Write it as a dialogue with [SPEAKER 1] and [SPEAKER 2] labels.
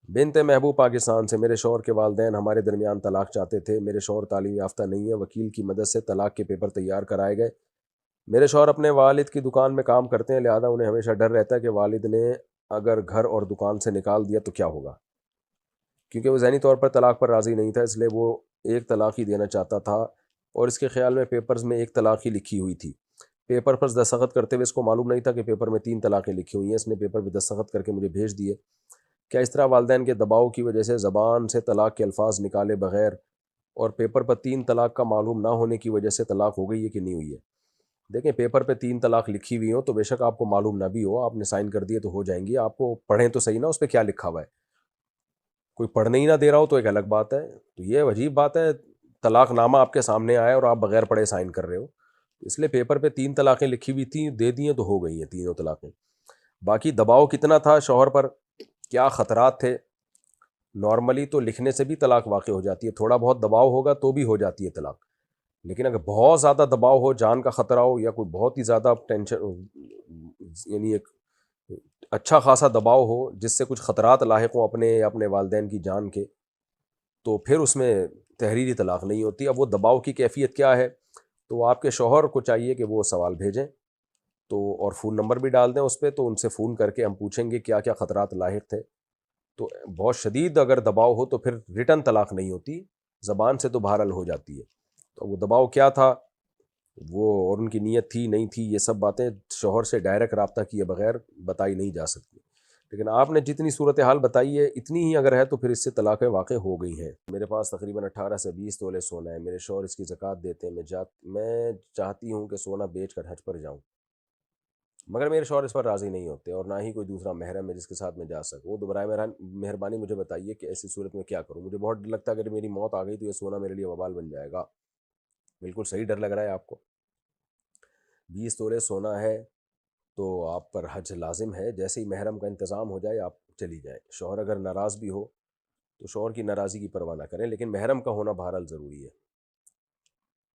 [SPEAKER 1] بنت محبوب پاکستان سے: میرے شوہر کے والدین ہمارے درمیان طلاق چاہتے تھے۔ میرے شوہر تعلیم یافتہ نہیں ہے۔ وکیل کی مدد سے طلاق کے پیپر تیار کرائے گئے۔ میرے شوہر اپنے والد کی دکان میں کام کرتے ہیں، لہذا انہیں ہمیشہ ڈر رہتا ہے کہ والد نے اگر گھر اور دکان سے نکال دیا تو کیا ہوگا۔ کیونکہ وہ ذہنی طور پر طلاق پر راضی نہیں تھا، اس لیے وہ ایک طلاق ہی دینا چاہتا تھا، اور اس کے خیال میں پیپرز میں ایک طلاق ہی لکھی ہوئی تھی۔ پیپر پر دستخط کرتے ہوئے اس کو معلوم نہیں تھا کہ پیپر میں 3 طلاقیں لکھی ہوئی ہیں۔ اس نے پیپر پہ دستخط کر کے مجھے بھیج دیے۔ کیا اس طرح والدین کے دباؤ کی وجہ سے زبان سے طلاق کے الفاظ نکالے بغیر اور پیپر پر 3 طلاق کا معلوم نہ ہونے کی وجہ سے طلاق ہو گئی ہے کہ نہیں ہوئی ہے؟ دیکھیں، پیپر پہ 3 طلاق لکھی ہوئی ہوں تو بے شک آپ کو معلوم نہ بھی ہو، آپ نے سائن کر دیے تو ہو جائیں گی۔ آپ کو پڑھیں تو صحیح نا اس پہ کیا لکھا ہوا ہے۔ کوئی پڑھنے ہی نہ دے رہا ہو تو ایک الگ بات ہے۔ تو یہ عجیب بات ہے، طلاق نامہ آپ کے سامنے آئے اور آپ بغیر پڑھے سائن کر رہے ہو۔ اس لیے پیپر پہ 3 طلاقیں لکھی ہوئی تھیں، دے دی ہیں تو ہو گئی ہیں تینوں طلاقیں۔ باقی دباؤ کتنا تھا شوہر پر، کیا خطرات تھے؟ نارملی تو لکھنے سے بھی طلاق واقع ہو جاتی ہے، تھوڑا بہت دباؤ ہوگا تو بھی ہو جاتی ہے طلاق، لیکن اگر بہت زیادہ دباؤ ہو، جان کا خطرہ ہو، یا کوئی بہت ہی زیادہ ٹینشن، یعنی ایک اچھا خاصا دباؤ ہو جس سے کچھ خطرات لاحق ہوں اپنے یا اپنے والدین کی جان کے، تو پھر اس میں تحریری طلاق نہیں ہوتی۔ اب وہ دباؤ کی کیفیت کیا ہے، تو آپ کے شوہر کو چاہیے کہ وہ سوال بھیجیں تو، اور فون نمبر بھی ڈال دیں اس پہ، تو ان سے فون کر کے ہم پوچھیں گے کیا کیا خطرات لاحق تھے۔ تو بہت شدید اگر دباؤ ہو تو پھر ریٹن طلاق نہیں ہوتی، زبان سے تو بہرحال ہو جاتی ہے۔ تو وہ دباؤ کیا تھا وہ، اور ان کی نیت تھی نہیں تھی، یہ سب باتیں شوہر سے ڈائریکٹ رابطہ کیے بغیر بتائی نہیں جا سکتی، لیکن آپ نے جتنی صورتحال بتائی ہے اتنی ہی اگر ہے تو پھر اس سے طلاقیں واقع ہو گئی ہیں۔ میرے پاس تقریباً 18 سے 20 تولے سونا ہے، میرے شوہر اس کی زکوٰۃ دیتے ہیں، میں چاہتی ہوں کہ سونا بیچ کر حج پر جاؤں، مگر میرے شوہر اس پر راضی نہیں ہوتے، اور نہ ہی کوئی دوسرا محرم ہے جس کے ساتھ میں جا سکوں۔ تو برائے مہربانی مجھے بتائیے کہ ایسی صورت میں کیا کروں۔ مجھے بہت ڈر لگتا ہے اگر میری موت آ گئی تو یہ سونا میرے لیے وبال بن جائے گا۔ بالکل صحیح ڈر لگ رہا ہے آپ کو۔ 20 تولے سونا ہے تو آپ پر حج لازم ہے، جیسے ہی محرم کا انتظام ہو جائے آپ چلی جائیں۔ شوہر اگر ناراض بھی ہو تو شوہر کی ناراضی کی پرواہ نہ کریں، لیکن محرم کا ہونا بہرحال ضروری ہے۔